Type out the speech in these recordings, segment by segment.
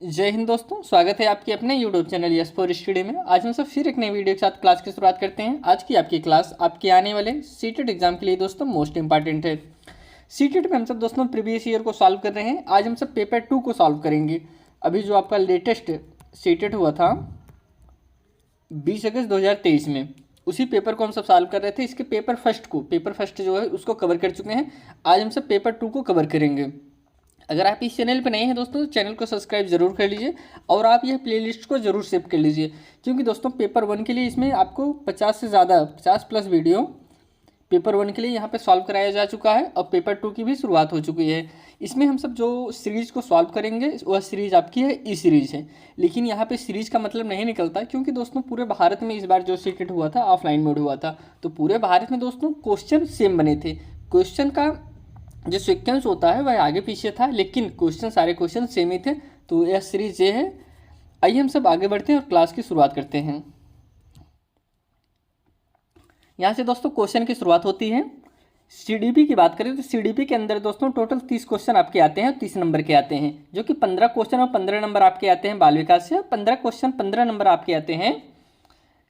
जय हिंद दोस्तों, स्वागत है आपके अपने YouTube channel yes for study में। आज हम सब फिर एक नई वीडियो के साथ क्लास की शुरुआत करते हैं। आज की आपकी क्लास आपके आने वाले सीटेट एग्जाम के लिए दोस्तों मोस्ट इंपॉर्टेंट है। सीटेट में हम सब दोस्तों प्रीवियस ईयर को सॉल्व कर रहे हैं। आज हम सब पेपर 2 को सॉल्व करेंगे। अभी जो आपका लेटेस्ट सीटेट हुआ था 20 अगस्त 2023 में, उसी पेपर को हम सब सॉल्व कर रहे थे। इसके पेपर फर्स्ट जो है उसको कवर कर चुके हैं। आज हम सब पेपर 2 को कवर करेंगे। अगर आप इस चैनल पर नए हैं दोस्तों, तो चैनल को सब्सक्राइब जरूर कर लीजिए और आप यह प्लेलिस्ट को जरूर सेव कर लीजिए, क्योंकि दोस्तों पेपर 1 के लिए इसमें आपको 50 से ज़्यादा 50+ वीडियो पेपर 1 के लिए यहाँ पे सॉल्व कराया जा चुका है और पेपर 2 की भी शुरुआत हो चुकी है। इसमें हम सब जो सीरीज़ को सॉल्व करेंगे वह सीरीज़ आपकी है ई सीरीज़ है। लेकिन यहाँ पे सीरीज़ का मतलब नहीं निकलता, क्योंकि दोस्तों पूरे भारत में इस बार जो सीटेट हुआ था ऑफलाइन मोड हुआ था, तो पूरे भारत में दोस्तों क्वेश्चन सेम बने थे। क्वेश्चन का जो सीक्वेंस होता है वह आगे पीछे था, लेकिन सारे क्वेश्चन सेम ही थे। तो यह सीरीज ये है। आइए हम सब आगे बढ़ते हैं और क्लास की शुरुआत करते हैं। यहाँ से दोस्तों क्वेश्चन की शुरुआत होती है। सीडीपी की बात करें तो सीडीपी के अंदर दोस्तों टोटल 30 क्वेश्चन आपके आते हैं, 30 नंबर के आते हैं, जो कि 15 क्वेश्चन और 15 नंबर आपके आते हैं बाल विकास से, 15 क्वेश्चन 15 नंबर आपके आते हैं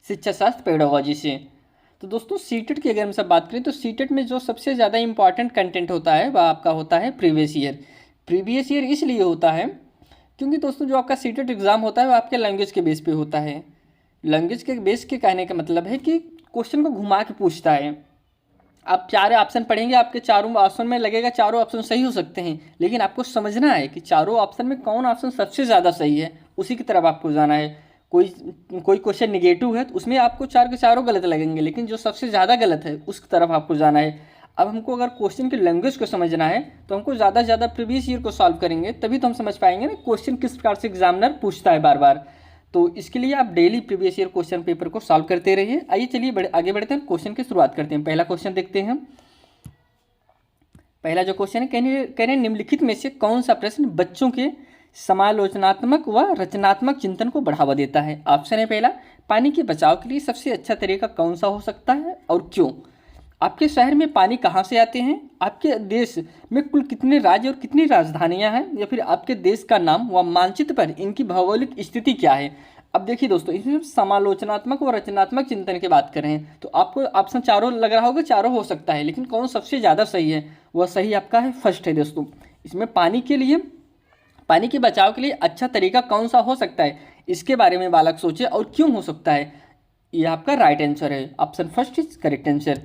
शिक्षा शास्त्र पेडागोजी से। तो दोस्तों सीटेट की अगर हम सब बात करें तो सीटेट में जो सबसे ज़्यादा इंपॉर्टेंट कंटेंट होता है वह आपका होता है प्रीवियस ईयर इसलिए होता है क्योंकि दोस्तों जो आपका सीटेट एग्ज़ाम होता है वो आपके लैंग्वेज के बेस पे होता है। लैंग्वेज के बेस के कहने का मतलब है कि क्वेश्चन को घुमा के पूछता है। आप 4 ऑप्शन पढ़ेंगे, आपके चारों ऑप्शन में लगेगा चारों ऑप्शन सही हो सकते हैं, लेकिन आपको समझना है कि चारों ऑप्शन में कौन ऑप्शन सबसे ज़्यादा सही है, उसी की तरफ आपको जाना है। कोई क्वेश्चन निगेटिव है तो उसमें आपको 4 के चारों गलत लगेंगे, लेकिन जो सबसे ज़्यादा गलत है उसकी तरफ आपको जाना है। अब हमको अगर क्वेश्चन की लैंग्वेज को समझना है तो हमको ज़्यादा से ज़्यादा प्रीवियस ईयर को सॉल्व करेंगे, तभी तो हम समझ पाएंगे ना क्वेश्चन किस प्रकार से एग्जामिनर पूछता है बार बार। तो इसके लिए आप daily previous year question paper को सॉल्व करते रहिए। आइए चलिए आगे बढ़ते हैं, क्वेश्चन की शुरुआत करते हैं। पहला क्वेश्चन देखते हैं। पहला जो क्वेश्चन है, कह निम्नलिखित में से कौन सा प्रश्न बच्चों के समालोचनात्मक व रचनात्मक चिंतन को बढ़ावा देता है। ऑप्शन है पहला, पानी के बचाव के लिए सबसे अच्छा तरीका कौन सा हो सकता है और क्यों। आपके शहर में पानी कहाँ से आते हैं। आपके देश में कुल कितने राज्य और कितनी राजधानियां हैं, या फिर आपके देश का नाम व मानचित्र पर इनकी भौगोलिक स्थिति क्या है। अब देखिए दोस्तों, इसमें समालोचनात्मक व रचनात्मक चिंतन की बात कर रहे हैं तो आपको ऑप्शन चारों लग रहा होगा, चारों हो सकता है, लेकिन कौन सबसे ज़्यादा सही है, वह सही आपका है फर्स्ट है दोस्तों। इसमें पानी के बचाव के लिए अच्छा तरीका कौन सा हो सकता है, इसके बारे में बालक सोचे और क्यों हो सकता है। यह आपका राइट आंसर है, option first is correct answer.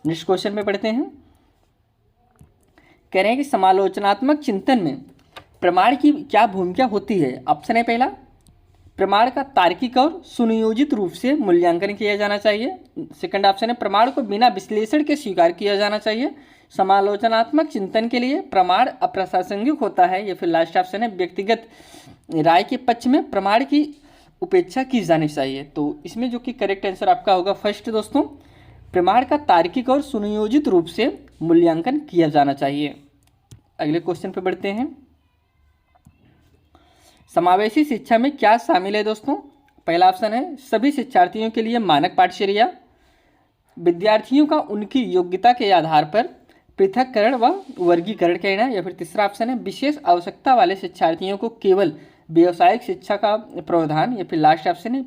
Next question में पढ़ते हैं। कह रहे हैं कि समालोचनात्मक चिंतन में प्रमाण की क्या भूमिका होती है। ऑप्शन है पहला, प्रमाण का तार्किक और सुनियोजित रूप से मूल्यांकन किया जाना चाहिए। सेकंड ऑप्शन है, प्रमाण को बिना विश्लेषण के स्वीकार किया जाना चाहिए। समालोचनात्मक चिंतन के लिए प्रमाण अप्रासंगिक होता है। या फिर लास्ट ऑप्शन है, व्यक्तिगत राय के पक्ष में प्रमाण की उपेक्षा की जानी चाहिए। तो इसमें जो कि करेक्ट आंसर आपका होगा फर्स्ट दोस्तों, प्रमाण का तार्किक और सुनियोजित रूप से मूल्यांकन किया जाना चाहिए। अगले क्वेश्चन पर बढ़ते हैं। समावेशी शिक्षा में क्या शामिल है दोस्तों। पहला ऑप्शन है, सभी शिक्षार्थियों के लिए मानक पाठ्यचर्या, विद्यार्थियों का उनकी योग्यता के आधार पर पृथक्करण व वर्गीकरण करना। या फिर तीसरा ऑप्शन है, विशेष आवश्यकता वाले शिक्षार्थियों को केवल व्यावसायिक शिक्षा का प्रावधान। या फिर लास्ट ऑप्शन है,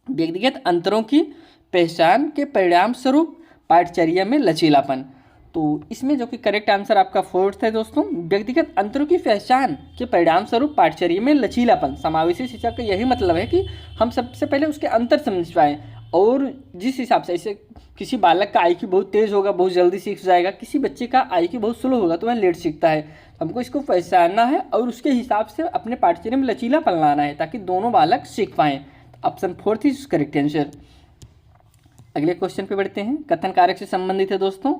व्यक्तिगत अंतरों की पहचान के परिणाम स्वरूप पाठ्यचर्या में लचीलापन। तो इसमें जो कि करेक्ट आंसर आपका फोर्थ है दोस्तों, व्यक्तिगत अंतरों की पहचान के परिणाम स्वरूप पाठ्यचर्या में लचीलापन। समावेशी शिक्षा का यही मतलब है कि हम सबसे पहले उसके अंतर समझ पाएँ, और जिस हिसाब से ऐसे किसी बालक का आईक्यू बहुत तेज़ होगा, बहुत जल्दी सीख जाएगा, किसी बच्चे का आईक्यू बहुत स्लो होगा तो वह लेट सीखता है। हमको इसको पहचानना है और उसके हिसाब से अपने पाठ्यचर्या में लचीलापन लाना है, ताकि दोनों बालक सीख पाएँ। Option fourth is correct answer. अगले क्वेश्चन पे बढ़ते हैं। कथन कारक से संबंधित है दोस्तों।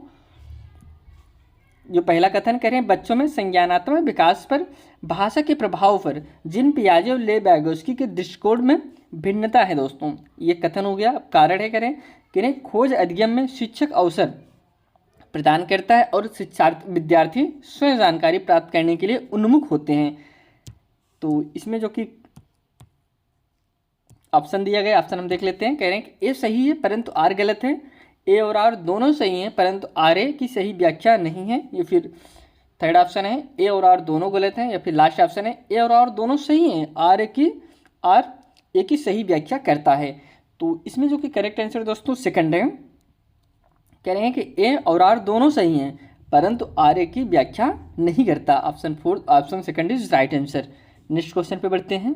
जो पहला कथन कह रहे हैं, बच्चों में संज्ञानात्मक विकास पर भाषा के प्रभाव पर जिन पियाजे और ले बैगोस्की के दृष्टिकोण में भिन्नता है दोस्तों, ये कथन हो गया। कारण है करें खोज अधिगम में शिक्षक अवसर प्रदान करता है और विद्यार्थी स्वयं जानकारी प्राप्त करने के लिए उन्मुख होते हैं। तो इसमें जो कि ऑप्शन दिया गया, ऑप्शन हम देख लेते हैं। कह रहे हैं कि ए सही है परंतु आर गलत है। ए और आर दोनों सही हैं परंतु आर ए की सही व्याख्या नहीं है। या फिर थर्ड ऑप्शन है ए और आर दोनों गलत हैं, या फिर लास्ट ऑप्शन है ए और आर दोनों सही हैं, आर एक ही सही व्याख्या करता है। तो इसमें जो कि करेक्ट आंसर दोस्तों सेकंड है, कह रहे हैं कि ए और आर दोनों सही हैं परंतु आर ए की व्याख्या नहीं करता। Option second is right answer. Next question पे बढ़ते हैं।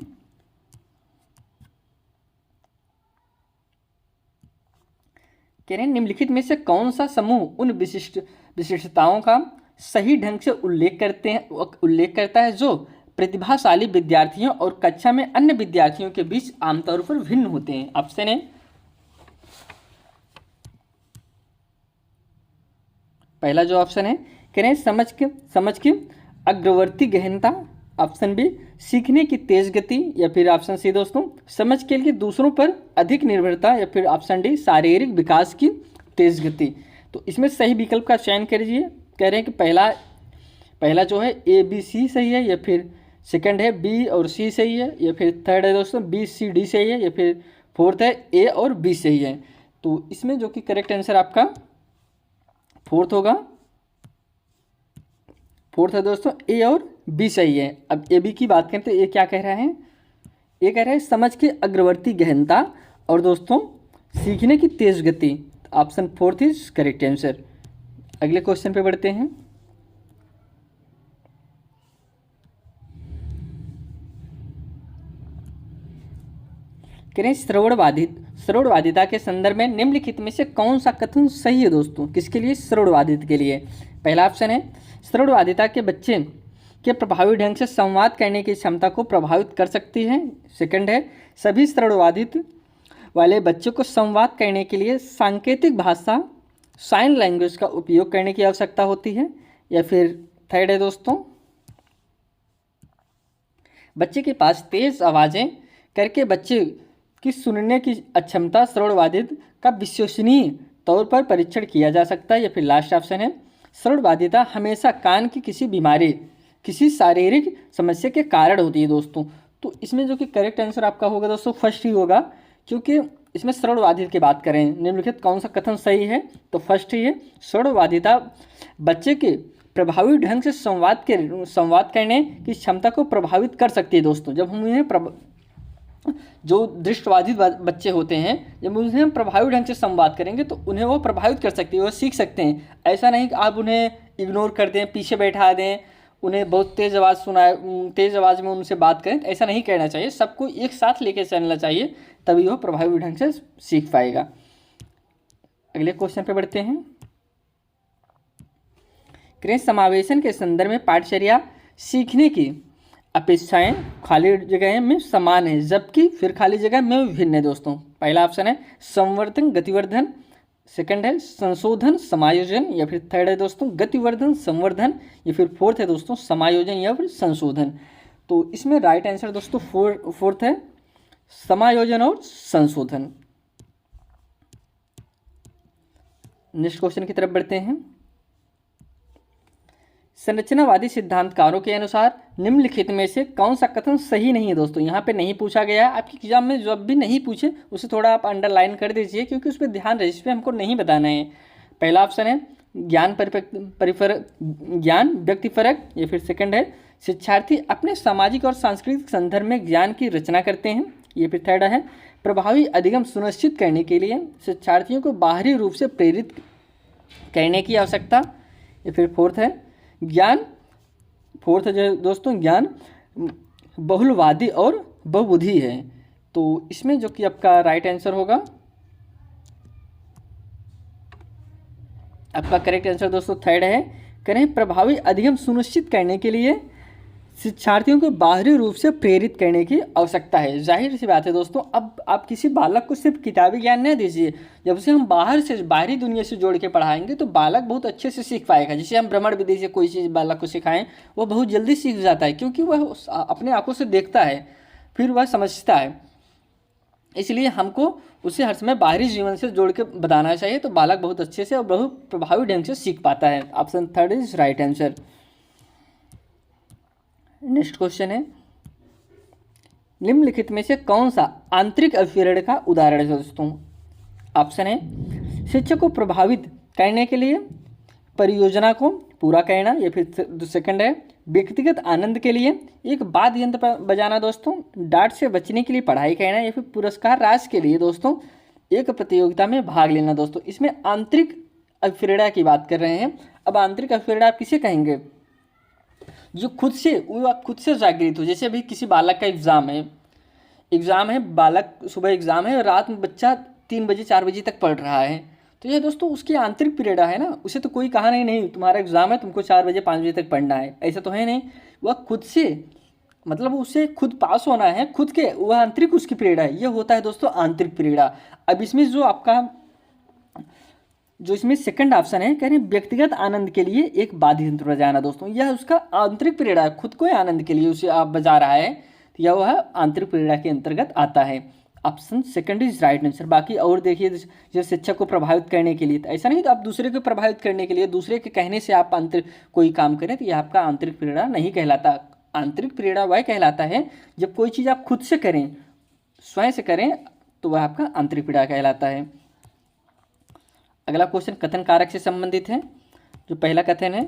कह रहे हैं निम्नलिखित में से कौन सा समूह उन विशिष्टताओं का सही ढंग से उल्लेख करता है जो प्रतिभाशाली विद्यार्थियों और कक्षा में अन्य विद्यार्थियों के बीच आमतौर पर भिन्न होते हैं। ऑप्शन है पहला जो ऑप्शन है, कह रहे हैं समझ के अग्रवर्ती गहनता, ऑप्शन बी सीखने की तेज गति, या फिर ऑप्शन सी दोस्तों समझ के लिए दूसरों पर अधिक निर्भरता, या फिर ऑप्शन डी शारीरिक विकास की तेज गति। तो इसमें सही विकल्प का चयन कीजिए। कह रहे हैं कि पहला जो है ए बी सी सही है, या फिर सेकंड है बी और सी सही है, या फिर थर्ड है दोस्तों बी सी डी सही है, या फिर फोर्थ है ए और बी सही है। तो इसमें जो कि करेक्ट आंसर आपका फोर्थ होगा। फोर्थ है दोस्तों ए और बी सही है। अब ए बी की बात करें तो ए क्या कह रहा है, ए कह रहा है समझ के अग्रवर्ती गहनता और दोस्तों सीखने की तेज गति। Option fourth is correct answer. अगले क्वेश्चन पे बढ़ते हैं। कह रहे हैं श्रवणवादिता के संदर्भ में निम्नलिखित में से कौन सा कथन सही है दोस्तों, किसके लिए, श्रवणवादिता के लिए। पहला ऑप्शन है श्रवणवादिता के बच्चे के प्रभावी ढंग से संवाद करने की क्षमता को प्रभावित कर सकती है। सेकंड है सभी श्रवणवादित वाले बच्चों को संवाद करने के लिए सांकेतिक भाषा साइन लैंग्वेज का उपयोग करने की आवश्यकता होती है। या फिर थर्ड है दोस्तों बच्चे के पास तेज आवाज़ें करके बच्चे की सुनने की अक्षमता श्रवणवादित का विश्वसनीय तौर पर परीक्षण किया जा सकता है। या फिर लास्ट ऑप्शन है श्रवणवादिता हमेशा कान की किसी बीमारी किसी शारीरिक समस्या के कारण होती है दोस्तों। तो इसमें जो कि करेक्ट आंसर आपका होगा दोस्तों फर्स्ट ही होगा, क्योंकि इसमें श्रवणवादिता की बात करें निम्नलिखित कौन सा कथन सही है तो फर्स्ट ही है। श्रवणवादिता बच्चे के प्रभावी ढंग से संवाद करने की क्षमता को प्रभावित कर सकती है दोस्तों। जब हम उन्हें जो दृष्टवादी बच्चे होते हैं जब उन्हें हम प्रभावी ढंग से संवाद करेंगे तो उन्हें वो प्रभावित कर सकती है, वो सीख सकते हैं। ऐसा नहीं कि आप उन्हें इग्नोर कर दें, पीछे बैठा दें, उन्हें बहुत तेज़ आवाज़ में उनसे बात करें, ऐसा नहीं करना चाहिए। सबको एक साथ लेके चलना चाहिए, तभी वो प्रभावी ढंग से सीख पाएगा। अगले क्वेश्चन पे बढ़ते हैं। क्रिया समावेशन के संदर्भ में पाठचर्या सीखने की अपेक्षाएं खाली जगह में समान है जबकि फिर खाली जगह में भिन्न है दोस्तों। पहला ऑप्शन है संवर्धन गतिवर्धन, सेकंड है संशोधन समायोजन, या फिर थर्ड है दोस्तों गतिवर्धन संवर्धन, या फिर फोर्थ है दोस्तों समायोजन या फिर संशोधन। तो इसमें राइट आंसर दोस्तों फोर्थ है समायोजन और संशोधन। नेक्स्ट क्वेश्चन की तरफ बढ़ते हैं। संरचनावादी सिद्धांतकारों के अनुसार निम्नलिखित में से कौन सा कथन सही नहीं है दोस्तों। यहाँ पे नहीं पूछा गया है, आपकी एग्जाम में जब भी नहीं पूछे उसे थोड़ा आप अंडरलाइन कर दीजिए क्योंकि उस पर ध्यान रहे, इस पर हमको नहीं बताना है। पहला ऑप्शन है ज्ञान व्यक्तिपरक, या फिर सेकंड है शिक्षार्थी अपने सामाजिक और सांस्कृतिक संदर्भ में ज्ञान की रचना करते हैं, या फिर थर्ड है प्रभावी अधिगम सुनिश्चित करने के लिए शिक्षार्थियों को बाहरी रूप से प्रेरित करने की आवश्यकता, या फिर फोर्थ है दोस्तों ज्ञान बहुलवादी और बहुबुद्धि है। तो इसमें जो कि आपका राइट आंसर होगा, आपका करेक्ट आंसर दोस्तों थर्ड है। करें प्रभावी अधिगम सुनिश्चित करने के लिए शिक्षार्थियों को बाहरी रूप से प्रेरित करने की आवश्यकता है। जाहिर सी बात है दोस्तों, अब आप किसी बालक को सिर्फ किताबी ज्ञान नहीं दीजिए, जब से हम बाहरी दुनिया से जोड़ के पढ़ाएंगे तो बालक बहुत अच्छे से सीख पाएगा। जैसे हम भ्रमण विधि से कोई चीज़ बालक को सिखाएं वो बहुत जल्दी सीख जाता है क्योंकि वह अपने आंखों से देखता है फिर वह समझता है। इसलिए हमको उसे हर समय बाहरी जीवन से जोड़ के बताना चाहिए तो बालक बहुत अच्छे से और बहुत प्रभावी ढंग से सीख पाता है। Option third is right answer. Next question है निम्नलिखित में से कौन सा आंतरिक अभिप्रेरण का उदाहरण है दोस्तों। ऑप्शन है शिक्षक को प्रभावित करने के लिए परियोजना को पूरा कहना, या फिर सेकंड है व्यक्तिगत आनंद के लिए एक वाद्य यंत्र बजाना दोस्तों, डांट से बचने के लिए पढ़ाई कहना, या फिर पुरस्कार राशि के लिए दोस्तों एक प्रतियोगिता में भाग लेना दोस्तों। इसमें आंतरिक अभिप्रेरणा की बात कर रहे हैं। अब आंतरिक अभिप्रेरणा आप किसे कहेंगे? जो खुद से जागृत हो। जैसे अभी किसी बालक का एग्ज़ाम है, बालक सुबह एग्ज़ाम है और रात में बच्चा 3 बजे 4 बजे तक पढ़ रहा है, तो यह दोस्तों उसकी आंतरिक प्रेरणा है ना। उसे तो कोई कहा नहीं तुम्हारा एग्ज़ाम है, तुमको 4 बजे 5 बजे तक पढ़ना है, ऐसा तो है नहीं। वह खुद से, मतलब उसे खुद पास होना है, खुद के, वह आंतरिक उसकी प्रेरणा है, यह होता है दोस्तों आंतरिक प्रेरणा। अब इसमें जो इसमें सेकंड ऑप्शन है, कह रहे हैं व्यक्तिगत आनंद के लिए एक वाद्य यंत्र बजाना दोस्तों, यह उसका आंतरिक प्रेरणा है, खुद को आनंद के लिए उसे आप बजा रहा है, तो यह वह आंतरिक प्रेरणा के अंतर्गत आता है। Option second is right answer. बाकी और देखिए, जैसे शिक्षक को प्रभावित करने के लिए, तो ऐसा नहीं तो आप दूसरे को प्रभावित करने के लिए, दूसरे के कहने से आप आंतरिक कोई काम करें, तो यह आपका आंतरिक प्रेरणा नहीं कहलाता। आंतरिक प्रेरणा वह कहलाता है जब कोई चीज़ आप खुद से करें, स्वयं से करें, तो वह आपका आंतरिक प्रेरणा कहलाता है। अगला क्वेश्चन कथन कारक से संबंधित है। जो पहला कथन है,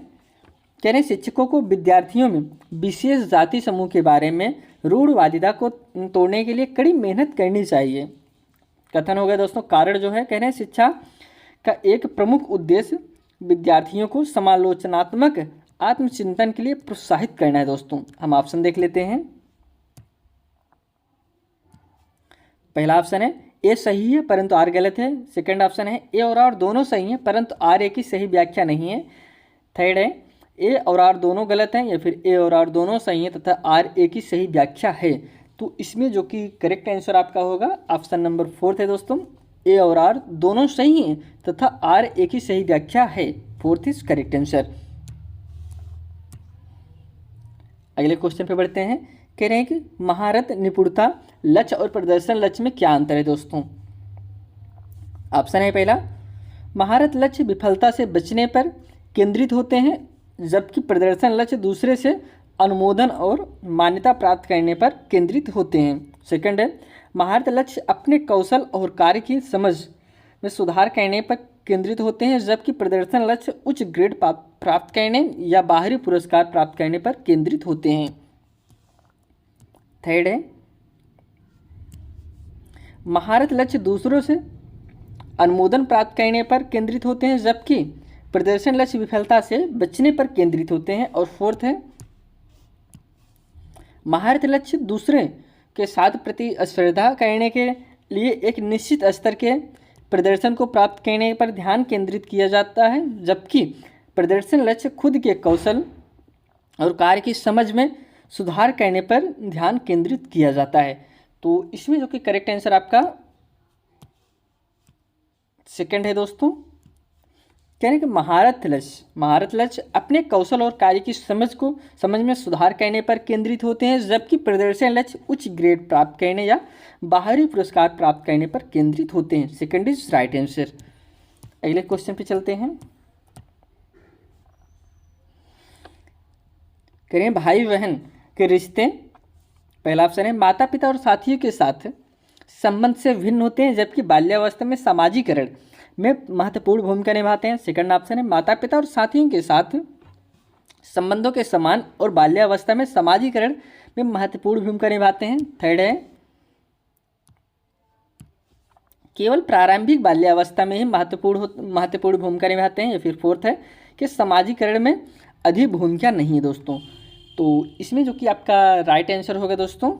कह रहे शिक्षकों को विद्यार्थियों में विशेष जाति समूह के बारे में रूढ़वादिता को तोड़ने के लिए कड़ी मेहनत करनी चाहिए। कथन हो गया दोस्तों। कारण जो है, कह रहे हैं शिक्षा का एक प्रमुख उद्देश्य विद्यार्थियों को समालोचनात्मक आत्मचिंतन के लिए प्रोत्साहित करना है दोस्तों। हम ऑप्शन देख लेते हैं। पहला ऑप्शन है ए सही है परंतु आर गलत है। सेकंड ऑप्शन है ए और आर दोनों सही हैं परंतु आर ए की सही व्याख्या नहीं है। थर्ड है ए और आर दोनों गलत हैं, या फिर ए और आर दोनों सही हैं तथा आर ए की सही व्याख्या है। तो इसमें जो कि करेक्ट आंसर आपका होगा ऑप्शन नंबर 4 है दोस्तों, ए और आर दोनों सही हैं तथा आर ए की सही व्याख्या है। 4th is correct answer. अगले क्वेश्चन पे बढ़ते हैं। कह रहे हैं कि महारत, निपुणता, लक्ष्य और प्रदर्शन लक्ष्य में क्या अंतर है दोस्तों। ऑप्शन है पहला, महारत लक्ष्य विफलता से बचने पर केंद्रित होते हैं जबकि प्रदर्शन लक्ष्य दूसरे से अनुमोदन और मान्यता प्राप्त करने पर केंद्रित होते हैं। सेकंड है, महारत लक्ष्य अपने कौशल और कार्य की समझ में सुधार करने पर केंद्रित होते हैं जबकि प्रदर्शन लक्ष्य उच्च ग्रेड प्राप्त करने या बाहरी पुरस्कार प्राप्त करने पर केंद्रित होते हैं। थर्ड है, महारत लक्ष्य दूसरों से अनुमोदन प्राप्त करने पर केंद्रित होते हैं जबकि प्रदर्शन लक्ष्य विफलता से बचने पर केंद्रित होते हैं। और फोर्थ है, महारत लक्ष्य दूसरे के साथ प्रतिस्पर्धा करने के लिए एक निश्चित स्तर के प्रदर्शन को प्राप्त करने पर ध्यान केंद्रित किया जाता है जबकि प्रदर्शन लक्ष्य खुद के कौशल और कार्य की समझ में सुधार करने पर ध्यान केंद्रित किया जाता है। तो इसमें जो कि करेक्ट आंसर आपका सेकंड है दोस्तों। कह रहे हैं कि महारत लक्ष्य अपने कौशल और कार्य की समझ में सुधार करने पर केंद्रित होते हैं जबकि प्रदर्शन लक्ष्य उच्च ग्रेड प्राप्त करने या बाहरी पुरस्कार प्राप्त करने पर केंद्रित होते हैं। Second is right answer. अगले क्वेश्चन पे चलते हैं। कह रहे हैं भाई बहन के रिश्ते, पहला ऑप्शन है माता पिता और साथियों के साथ संबंध से भिन्न होते हैं जबकि बाल्यावस्था में सामाजिकरण में महत्वपूर्ण भूमिका निभाते हैं। सेकंड ऑप्शन है माता पिता और साथियों के साथ संबंधों के समान और बाल्यावस्था में सामाजिकरण में महत्वपूर्ण भूमिका निभाते हैं। थर्ड है केवल प्रारंभिक बाल्यावस्था में ही महत्वपूर्ण भूमिका निभाते हैं। या फिर फोर्थ है कि सामाजिकरण में अधिक भूमिका नहीं है दोस्तों। तो इसमें जो कि आपका राइट आंसर होगा दोस्तों,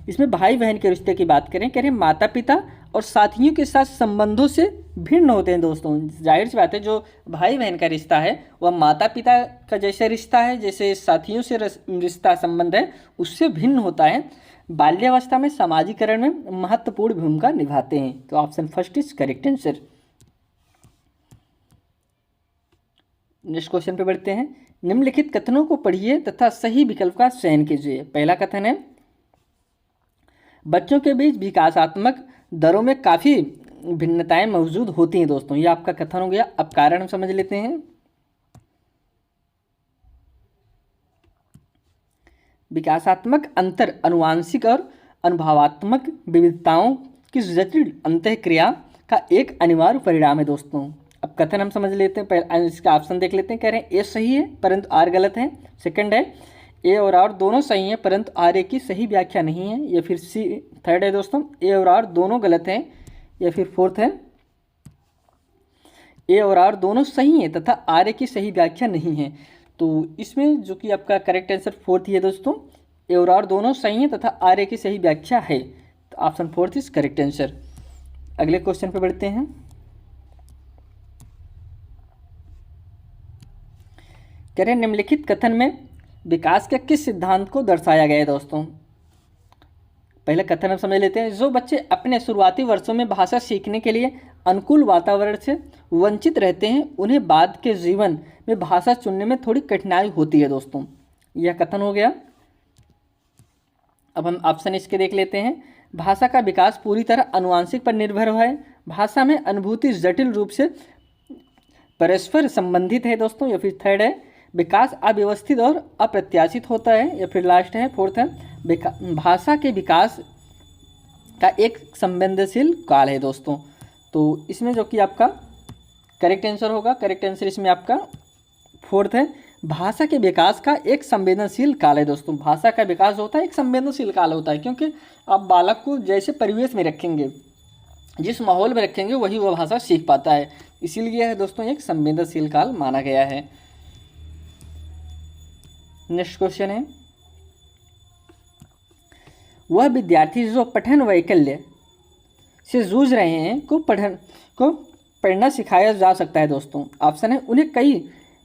इसमें भाई बहन के रिश्ते की बात करें, कह रहे हैं माता पिता और साथियों के साथ संबंधों से भिन्न होते हैं दोस्तों। जाहिर सी बात है, जो भाई बहन का रिश्ता है वह माता पिता का जैसे रिश्ता है, जैसे साथियों से रिश्ता संबंध है, उससे भिन्न होता है। बाल्यावस्था में सामाजिकरण में महत्वपूर्ण भूमिका निभाते हैं। तो option first is correct answer. Next question पे बढ़ते हैं। निम्नलिखित कथनों को पढ़िए तथा सही विकल्प का चयन कीजिए। पहला कथन है बच्चों के बीच विकासात्मक दरों में काफ़ी भिन्नताएं मौजूद होती हैं दोस्तों। ये आपका कथन हो गया। अब कारण हम समझ लेते हैं। विकासात्मक अंतर आनुवांशिक और अनुभवात्मक विविधताओं की जटिल अंतःक्रिया का एक अनिवार्य परिणाम है दोस्तों। अब कथन हम समझ लेते हैं। पहले इसका ऑप्शन देख लेते हैं। कह रहे हैं ए सही है परंतु आर गलत है। सेकंड है ए और आर दोनों सही हैं परंतु आर ए की सही व्याख्या नहीं है। या फिर सी थर्ड है दोस्तों ए और आर दोनों गलत हैं। या फिर फोर्थ है ए और आर दोनों सही हैं तथा आर ए की सही व्याख्या नहीं है। तो इसमें जो कि आपका करेक्ट आंसर फोर्थ ही है दोस्तों, ए और आर दोनों सही हैं तथा आर ए की सही व्याख्या है। तो option fourth is correct answer. अगले क्वेश्चन पे बढ़ते हैं। कह रहे हैं निम्नलिखित कथन में विकास के किस सिद्धांत को दर्शाया गया है दोस्तों। पहले कथन हम समझ लेते हैं। जो बच्चे अपने शुरुआती वर्षों में भाषा सीखने के लिए अनुकूल वातावरण से वंचित रहते हैं उन्हें बाद के जीवन में भाषा चुनने में थोड़ी कठिनाई होती है दोस्तों। यह कथन हो गया। अब हम ऑप्शन इसके देख लेते हैं। भाषा का विकास पूरी तरह आनुवांशिक पर निर्भर है। भाषा में अनुभूति जटिल रूप से परस्पर संबंधित है दोस्तों। या फिर थर्ड है विकास अव्यवस्थित और अप्रत्याशित होता है। या फिर लास्ट है फोर्थ है भाषा के विकास का एक संवेदनशील काल है दोस्तों। तो इसमें जो कि आपका करेक्ट आंसर होगा, करेक्ट आंसर इसमें आपका फोर्थ है। भाषा के विकास का एक संवेदनशील काल है दोस्तों। भाषा का विकास होता है एक संवेदनशील काल होता है, क्योंकि आप बालक को जैसे परिवेश में रखेंगे, जिस माहौल में रखेंगे, वही वह भाषा सीख पाता है। इसीलिए है दोस्तों एक संवेदनशील काल माना गया है। नेक्स्ट क्वेश्चन है। वह विद्यार्थी जो पठन वैकल्य से जूझ रहे हैं को पढ़ना सिखाया जा सकता है दोस्तों। ऑप्शन है उन्हें कई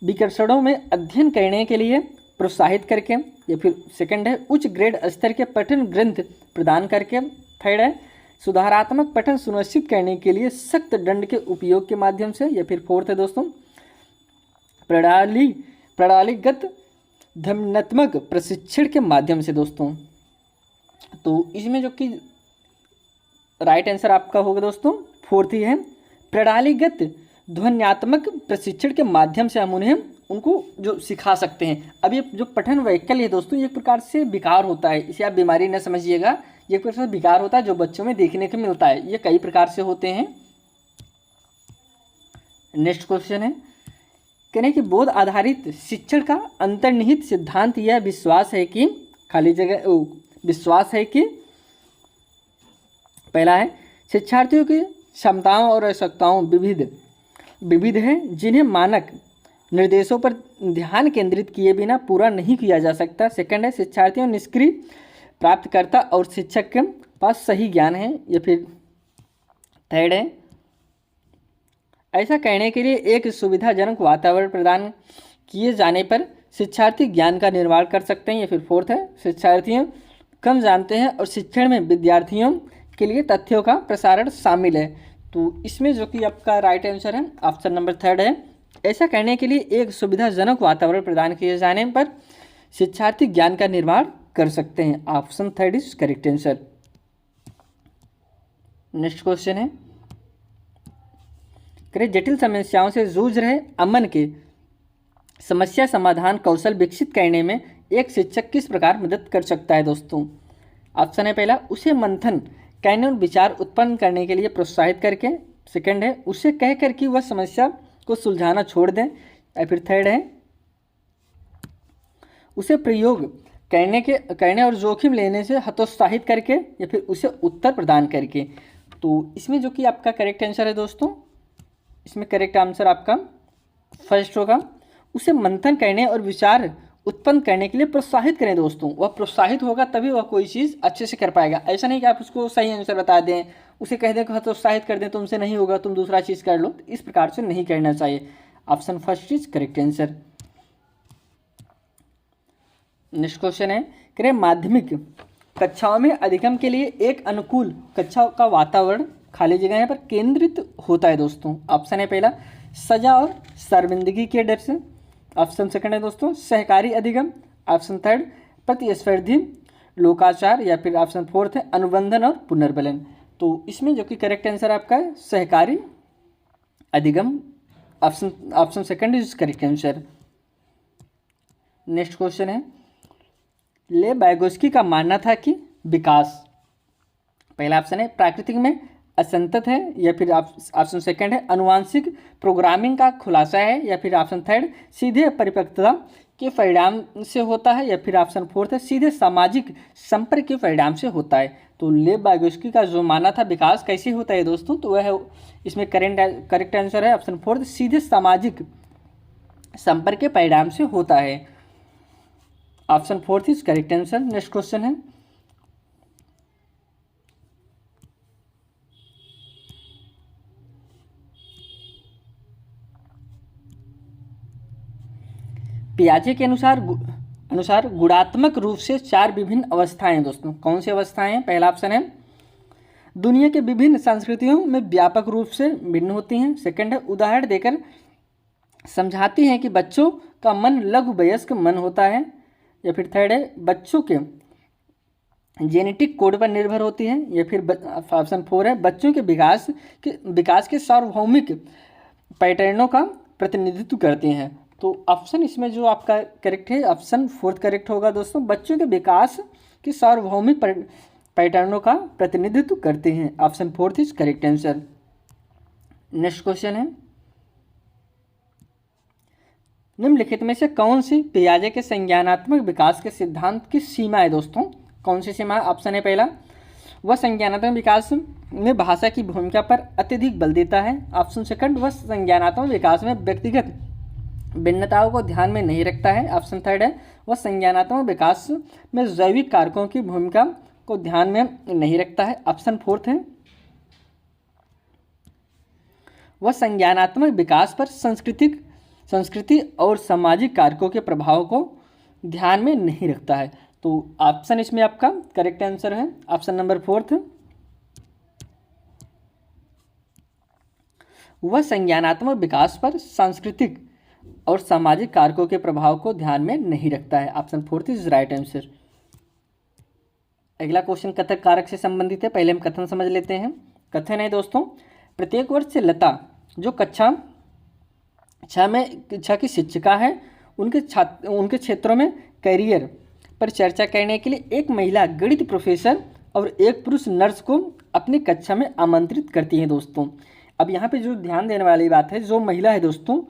विकर्षणों में अध्ययन करने के लिए प्रोत्साहित करके। या फिर सेकंड है उच्च ग्रेड स्तर के पठन ग्रंथ प्रदान करके। थर्ड है सुधारात्मक पठन सुनिश्चित करने के लिए सख्त दंड के उपयोग के माध्यम से। या फिर फोर्थ है दोस्तों प्रणालीगत ध्वन्यात्मक प्रशिक्षण के माध्यम से दोस्तों। तो इसमें जो कि राइट आंसर आपका होगा दोस्तों फोर्थ ही है। प्रणालीगत ध्वन्यात्मक प्रशिक्षण के माध्यम से हम उनको जो सिखा सकते हैं। अब ये जो पठन वैकल्य है दोस्तों, ये एक प्रकार से विकार होता है, इसे आप बीमारी न समझिएगा। ये एक प्रकार से विकार होता है जो बच्चों में देखने को मिलता है। ये कई प्रकार से होते हैं। नेक्स्ट क्वेश्चन है। कहने कि बोध आधारित शिक्षण का अंतर्निहित सिद्धांत यह विश्वास है कि खाली जगह विश्वास है कि पहला है शिक्षार्थियों की क्षमताओं और आवश्यकताओं विविध है जिन्हें मानक निर्देशों पर ध्यान केंद्रित किए बिना पूरा नहीं किया जा सकता। सेकंड है शिक्षार्थियों निष्क्रिय प्राप्तकर्ता और शिक्षक के पास सही ज्ञान है। या फिर थर्ड है ऐसा कहने के लिए एक सुविधाजनक वातावरण प्रदान किए जाने पर शिक्षार्थी ज्ञान का निर्माण कर सकते हैं। या फिर फोर्थ है शिक्षार्थियों कम जानते हैं और शिक्षण में विद्यार्थियों के लिए तथ्यों का प्रसारण शामिल है। तो इसमें जो कि आपका राइट आंसर है ऑप्शन नंबर थर्ड है। ऐसा करने के लिए एक सुविधाजनक वातावरण प्रदान किए जाने पर शिक्षार्थी ज्ञान का निर्माण कर सकते हैं। Option third is correct answer. Next question है। जटिल समस्याओं से जूझ रहे अमन के समस्या समाधान कौशल विकसित करने में एक शिक्षक किस प्रकार मदद कर सकता है दोस्तों। ऑप्शन है पहला उसे मंथन करने और विचार उत्पन्न करने के लिए प्रोत्साहित करके। सेकंड है उसे कह कर कि वह समस्या को सुलझाना छोड़ दें। या फिर थर्ड है उसे प्रयोग करने और जोखिम लेने से हतोत्साहित करके। या फिर उसे उत्तर प्रदान करके। तो इसमें जो कि आपका करेक्ट आंसर है दोस्तों, इसमें करेक्ट आंसर आपका फर्स्ट होगा। उसे मंथन करने और विचार उत्पन्न करने के लिए प्रोत्साहित करें दोस्तों। वह प्रोत्साहित होगा तभी वह कोई चीज़ अच्छे से कर पाएगा। ऐसा नहीं कि आप उसको सही आंसर बता दें, उसे कह दें कि हतोत्साहित कर दें तुमसे नहीं होगा, तुम दूसरा चीज़ कर लो। तो इस प्रकार से नहीं करना चाहिए। Option first is correct answer. Next question है कि माध्यमिक कक्षाओं में अधिगम के लिए एक अनुकूल कक्षा का वातावरण खाली जगह यहाँ पर केंद्रित होता है दोस्तों। ऑप्शन है पहला सजा और शर्मिंदगी के डर से। ऑप्शन सेकंड है दोस्तों सहकारी अधिगम। ऑप्शन थर्ड प्रतिस्पर्धी लोकाचार। या फिर ऑप्शन फोर्थ है अनुबंधन और पुनर्बलन। तो इसमें जो कि करेक्ट आंसर आपका है सहकारी अधिगम। Option second is correct answer. Next question है ले बैगोस्की का मानना था कि विकास, पहला ऑप्शन है प्राकृतिक में असंतत है, या फिर ऑप्शन सेकंड है आनुवांशिक प्रोग्रामिंग का खुलासा है, या फिर ऑप्शन थर्ड सीधे परिपक्वता के परिणाम से होता है, या फिर ऑप्शन फोर्थ है सीधे सामाजिक संपर्क के परिणाम से होता है। तो लेव वाइगोस्की का जो माना था विकास कैसे होता है दोस्तों, तो वह इसमें करेक्ट आंसर है ऑप्शन फोर्थ, सीधे सामाजिक संपर्क के परिणाम से होता है। Option fourth is correct answer. Next question है, पियाजे के अनुसार गुणात्मक रूप से 4 विभिन्न अवस्थाएं हैं दोस्तों। कौन सी अवस्थाएं हैं? पहला ऑप्शन है दुनिया के विभिन्न संस्कृतियों में व्यापक रूप से भिन्न होती हैं। सेकंड है उदाहरण देकर समझाती हैं कि बच्चों का मन लघु वयस्क मन होता है, या फिर थर्ड है बच्चों के जेनेटिक कोड पर निर्भर होती है, या फिर ऑप्शन फोर है बच्चों के विकास के सार्वभौमिक पैटर्नों का प्रतिनिधित्व करती हैं। तो ऑप्शन इसमें जो आपका करेक्ट है ऑप्शन फोर्थ करेक्ट होगा दोस्तों, बच्चों के विकास के सार्वभौमिक पैटर्नों का प्रतिनिधित्व करते हैं। Option fourth is correct answer. Next question है, निम्नलिखित में से कौन सी पियाजे के संज्ञानात्मक विकास के सिद्धांत की सीमा है दोस्तों? कौन सी सीमा? ऑप्शन है पहला, वह संज्ञानात्मक विकास में भाषा की भूमिका पर अत्यधिक बल देता है। ऑप्शन सेकंड, वह संज्ञानात्मक विकास में व्यक्तिगत भिन्नताओं को ध्यान में नहीं रखता है। ऑप्शन थर्ड है, वह संज्ञानात्मक विकास में जैविक कारकों की भूमिका को ध्यान में नहीं रखता है। ऑप्शन फोर्थ है, वह संज्ञानात्मक विकास पर संस्कृति और सामाजिक कारकों के प्रभाव को ध्यान में नहीं रखता है। तो ऑप्शन इसमें आपका करेक्ट आंसर है ऑप्शन नंबर फोर्थ, वह संज्ञानात्मक विकास पर सांस्कृतिक और सामाजिक कारकों के प्रभाव को ध्यान में नहीं रखता है। Option fourth is right answer. अगला क्वेश्चन कथक कारक से संबंधित है। पहले हम कथन समझ लेते हैं। कथन है दोस्तों, प्रत्येक वर्ष से लता जो कक्षा 6 की शिक्षिका है उनके क्षेत्रों में करियर पर चर्चा करने के लिए एक महिला गणित प्रोफेसर और एक पुरुष नर्स को अपनी कक्षा में आमंत्रित करती है दोस्तों। अब यहाँ पे जो ध्यान देने वाली बात है, जो महिला है दोस्तों,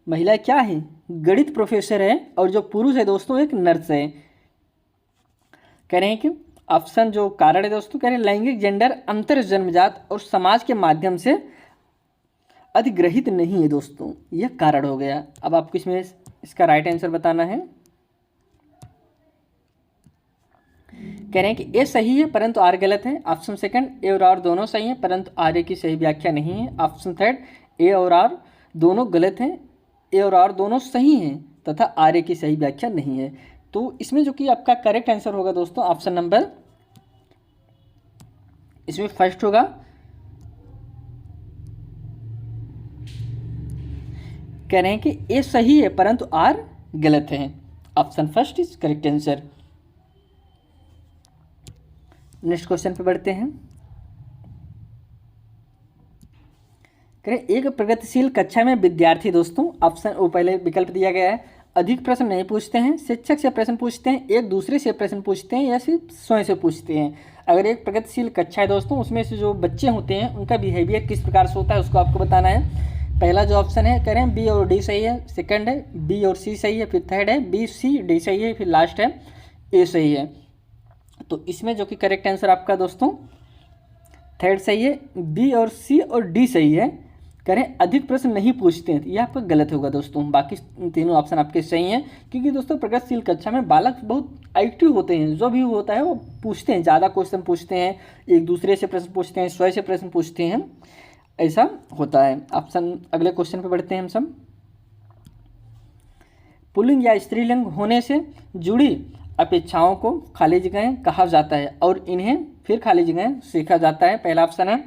महिला क्या है? गणित प्रोफेसर है, और जो पुरुष है दोस्तों एक नर्स है। कह रहे हैं कि ऑप्शन जो कारण है दोस्तों, कह रहे हैं लैंगिक जेंडर अंतर जन्मजात और समाज के माध्यम से अधिग्रहित नहीं है दोस्तों, यह कारण हो गया। अब आपको इसमें इसका राइट आंसर बताना है। कह रहे हैं कि ए सही है परंतु आर गलत है। ऑप्शन सेकंड, ए और आर दोनों सही हैं परंतु आर ए की सही व्याख्या नहीं है। ऑप्शन थर्ड, ए और आर दोनों गलत हैं, ए और आर दोनों सही हैं तथा आर ए की सही व्याख्या नहीं है। तो इसमें जो कि आपका करेक्ट आंसर होगा दोस्तों ऑप्शन नंबर इसमें फर्स्ट होगा। कह रहे हैं कि ए सही है परंतु आर गलत है। Option first is correct answer. Next question पे बढ़ते हैं। कह रहे एक प्रगतिशील कक्षा में विद्यार्थी दोस्तों, ऑप्शन वो पहले विकल्प दिया गया है, अधिक प्रश्न नहीं पूछते हैं, शिक्षक से प्रश्न पूछते हैं, एक दूसरे से प्रश्न पूछते हैं, या सिर्फ स्वयं से पूछते हैं। अगर एक प्रगतिशील कक्षा है दोस्तों, उसमें से जो बच्चे होते हैं उनका बिहेवियर किस प्रकार से होता है उसको आपको बताना है। पहला जो ऑप्शन है कह रहे हैं बी और डी सही है, सेकंड है बी और सी सही है, फिर थर्ड है बी सी डी सही है, फिर लास्ट है ए सही है। तो इसमें जो कि करेक्ट आंसर आपका दोस्तों थर्ड सही है, बी और सी और डी सही है। करें अधिक प्रश्न नहीं पूछते हैं, यह आपका गलत होगा दोस्तों। बाकी तीनों ऑप्शन आपके सही हैं, क्योंकि दोस्तों प्रगतिशील कक्षा में बालक बहुत एक्टिव होते हैं, जो भी होता है वो पूछते हैं, ज़्यादा क्वेश्चन पूछते हैं, एक दूसरे से प्रश्न पूछते हैं, स्वयं से प्रश्न पूछते हैं, ऐसा होता है। ऑप्शन अगले क्वेश्चन पे बढ़ते हैं हम सब। पुल्लिंग या स्त्रीलिंग होने से जुड़ी अपेक्षाओं को खाली जगहें कहा जाता है और इन्हें फिर खाली जगहें सीखा जाता है। पहला ऑप्शन है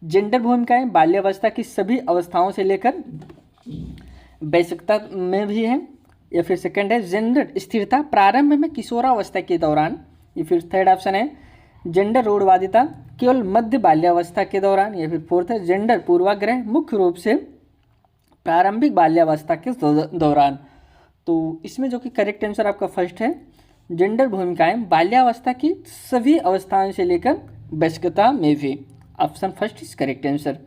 जेंडर भूमिकाएं बाल्यावस्था की सभी अवस्थाओं से लेकर वयस्कता में भी है, या फिर सेकंड है जेंडर स्थिरता प्रारंभ में किशोरावस्था के दौरान, या फिर थर्ड ऑप्शन है जेंडर रूढ़वादिता केवल मध्य बाल्यावस्था के दौरान, या फिर फोर्थ है जेंडर पूर्वाग्रह मुख्य रूप से प्रारंभिक बाल्यावस्था के दौरान। तो इसमें जो कि करेक्ट आंसर आपका फर्स्ट है, जेंडर भूमिकाएं बाल्यावस्था की सभी अवस्थाओं से लेकर वयस्कता में भी। Option first is correct answer.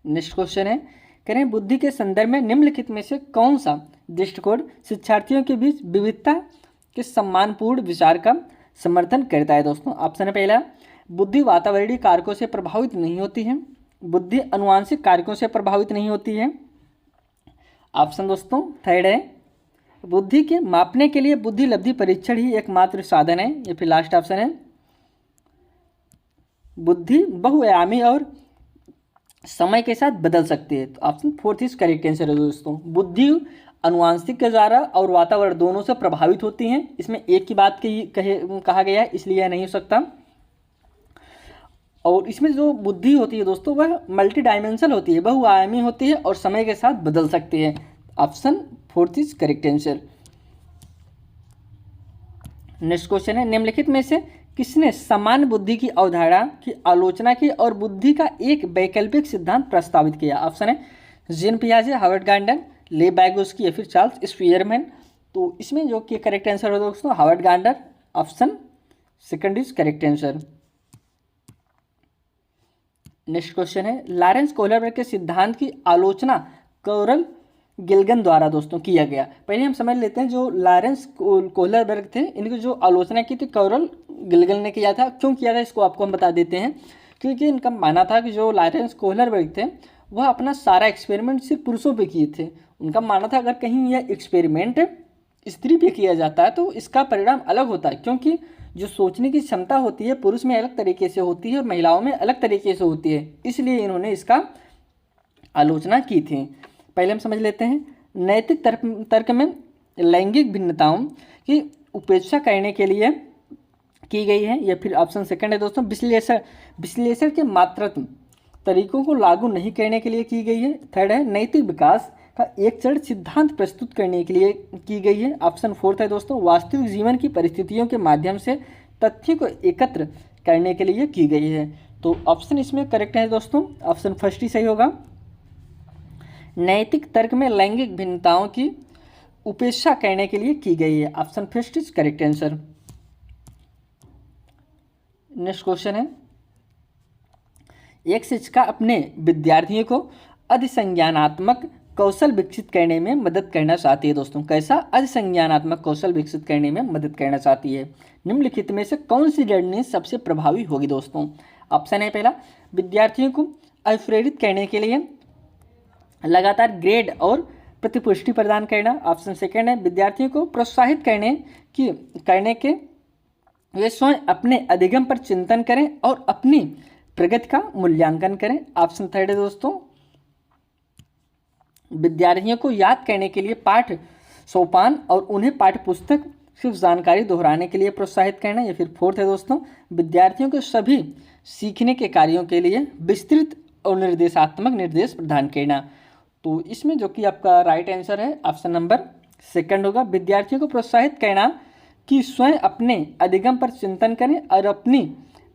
Next question है, करें बुद्धि के संदर्भ में निम्नलिखित में से कौन सा दृष्टिकोण शिक्षार्थियों के बीच विविधता के सम्मानपूर्ण विचार का समर्थन करता है दोस्तों। ऑप्शन है पहला, बुद्धि वातावरणीय कारकों से प्रभावित नहीं होती है, बुद्धि अनुवांशिक कारकों से प्रभावित नहीं होती है। ऑप्शन दोस्तों थर्ड है, बुद्धि के मापने के लिए बुद्धि लब्धि परीक्षण ही एकमात्र साधन है। या फिर लास्ट ऑप्शन है, बुद्धि बहुआयामी और समय के साथ बदल सकती है। तो option fourth is correct answer है दोस्तों। बुद्धि अनुवांशिक के द्वारा और वातावरण दोनों से प्रभावित होती हैं। इसमें एक की बात कहा गया है, इसलिए यह नहीं हो सकता। और इसमें जो बुद्धि होती है दोस्तों वह मल्टी डायमेंशनल होती है, बहुआयामी होती है और समय के साथ बदल सकती है। Option fourth is correct answer. Next question है, निम्नलिखित में से किसने समान बुद्धि की अवधारणा की आलोचना की और बुद्धि का एक वैकल्पिक सिद्धांत प्रस्तावित किया। ऑप्शन है जीन पियाजे, हार्वर्ड गार्डन, ले बैगोस्की या फिर चार्ल्स स्पीयरमैन। तो इसमें जो कि करेक्ट आंसर है दोस्तों Harvard garden, option second is correct answer. Next question है, लॉरेंस कोहलरबर्ग के सिद्धांत की आलोचना कार्ल गिल्गन द्वारा दोस्तों किया गया। पहले हम समझ लेते हैं जो लॉरेंस कोहलरबर्ग थे, इनकी जो आलोचना की थी कार्ल गिल्गन ने किया था। क्यों किया था इसको आपको हम बता देते हैं। क्योंकि इनका मानना था कि जो लॉरेंस कोहलरबर्ग थे वह अपना सारा एक्सपेरिमेंट सिर्फ पुरुषों पे किए थे। उनका मानना था अगर कहीं यह एक्सपेरिमेंट स्त्री पे किया जाता है तो इसका परिणाम अलग होता है, क्योंकि जो सोचने की क्षमता होती है पुरुष में अलग तरीके से होती है और महिलाओं में अलग तरीके से होती है। इसलिए इन्होंने इसका आलोचना की थी। पहले हम समझ लेते हैं, नैतिक तर्क में लैंगिक भिन्नताओं की उपेक्षा करने के लिए की गई है। या फिर ऑप्शन सेकंड है दोस्तों, विश्लेषण के मात्रात्मक तरीकों को लागू नहीं करने के लिए की गई है। थर्ड है, नैतिक विकास का एक चरण सिद्धांत प्रस्तुत करने के लिए की गई है। ऑप्शन फोर्थ है दोस्तों, वास्तविक जीवन की परिस्थितियों के माध्यम से तथ्य को एकत्र करने के लिए की गई है। तो ऑप्शन इसमें करेक्ट है दोस्तों, ऑप्शन फर्स्ट ही सही होगा। नैतिक तर्क में लैंगिक भिन्नताओं की उपेक्षा करने के लिए की गई है। Option first is correct answer. Next question है, एक शिक्षिका अपने विद्यार्थियों को अधिसंज्ञानात्मक कौशल विकसित करने में मदद करना चाहती है दोस्तों। कैसा अधिसंज्ञानात्मक कौशल विकसित करने में मदद करना चाहती है? निम्नलिखित में से कौन सी रणनीति सबसे प्रभावी होगी दोस्तों? ऑप्शन है पहला, विद्यार्थियों को अप्रेरित करने के लिए लगातार ग्रेड और प्रतिपुष्टि प्रदान करना। ऑप्शन सेकंड है, विद्यार्थियों को प्रोत्साहित करने के वे स्वयं अपने अधिगम पर चिंतन करें और अपनी प्रगति का मूल्यांकन करें। ऑप्शन थर्ड है दोस्तों, विद्यार्थियों को याद करने के लिए पाठ सोपान और उन्हें पाठ्य पुस्तक सिर्फ जानकारी दोहराने के लिए प्रोत्साहित करना। या फिर फोर्थ है दोस्तों, विद्यार्थियों को सभी सीखने के कार्यों के लिए विस्तृत और निर्देशात्मक निर्देश प्रदान करना। तो इसमें जो कि आपका राइट आंसर है ऑप्शन नंबर सेकंड होगा, विद्यार्थियों को प्रोत्साहित करना कि स्वयं अपने अधिगम पर चिंतन करें और अपनी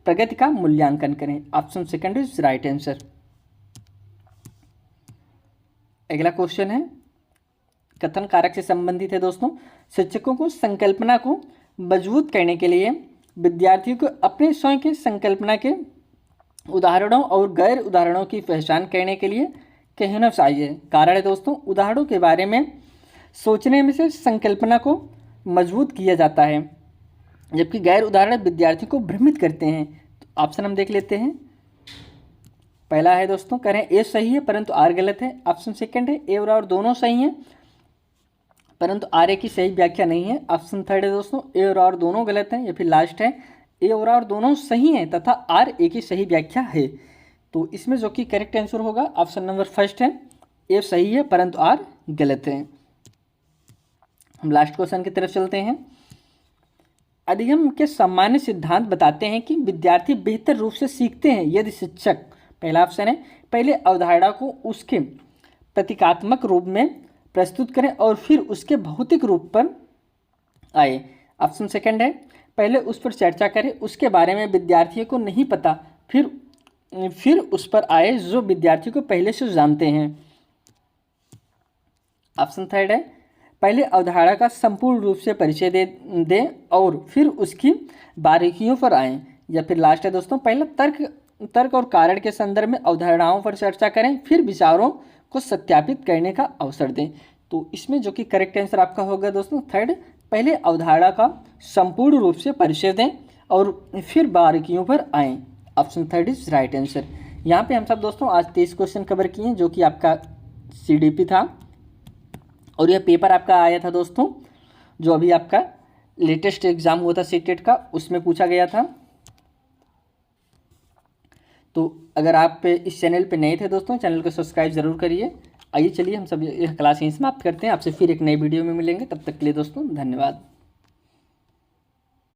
प्रगति का मूल्यांकन करें। Option second is right answer. अगला क्वेश्चन है, कथन कारक से संबंधित है दोस्तों। शिक्षकों को संकल्पना को मजबूत करने के लिए विद्यार्थियों को अपने स्वयं के संकल्पना के उदाहरणों और गैर उदाहरणों की पहचान करने के लिए कहना चाहिए। कारण है दोस्तों, उदाहरणों के बारे में सोचने में से संकल्पना को मजबूत किया जाता है, जबकि गैर उदाहरण विद्यार्थियों को भ्रमित करते हैं। तो ऑप्शन हम देख लेते हैं। पहला है दोस्तों, करें ए सही है परंतु आर गलत है। ऑप्शन सेकंड है, ए और आर दोनों सही हैं परंतु आर ए की सही व्याख्या नहीं है। ऑप्शन थर्ड है दोस्तों, ए और आर दोनों गलत हैं। या फिर लास्ट है, ए और आर दोनों सही हैं तथा आर ए की सही व्याख्या है। तो इसमें जो कि करेक्ट आंसर होगा ऑप्शन नंबर फर्स्ट है, ए सही है परंतु आर गलत है। हम लास्ट क्वेश्चन की तरफ चलते हैं। अधिगम के सामान्य सिद्धांत बताते हैं कि विद्यार्थी बेहतर रूप से सीखते हैं यदि शिक्षक, पहला ऑप्शन है, पहले अवधारणा को उसके प्रतीकात्मक रूप में प्रस्तुत करें और फिर उसके भौतिक रूप पर आए। ऑप्शन सेकंड है, पहले उस पर चर्चा करें, उसके बारे में विद्यार्थियों को नहीं पता, फिर उस पर आए जो विद्यार्थी को पहले से जानते हैं। ऑप्शन थर्ड है, पहले अवधारणा का संपूर्ण रूप से परिचय दे दें और फिर उसकी बारीकियों पर आएं। या फिर लास्ट है दोस्तों, पहले तर्क और कारण के संदर्भ में अवधारणाओं पर चर्चा करें, फिर विचारों को सत्यापित करने का अवसर दें। तो इसमें जो कि करेक्ट आंसर आपका होगा दोस्तों थर्ड, पहले अवधारणा का संपूर्ण रूप से परिचय दें और फिर बारीकियों पर आएँ। Option third is right answer. यहाँ पे हम सब दोस्तों आज 23 क्वेश्चन कवर किए जो कि आपका CDP था और यह पेपर आपका आया था दोस्तों जो अभी आपका लेटेस्ट एग्जाम हुआ था सीटेट का, उसमें पूछा गया था। तो अगर आप इस चैनल पे नए थे दोस्तों, चैनल को सब्सक्राइब जरूर करिए। आइए चलिए हम सब यह क्लास यहीं समाप्त करते हैं, आपसे फिर एक नई वीडियो में मिलेंगे। तब तक के लिए दोस्तों धन्यवाद।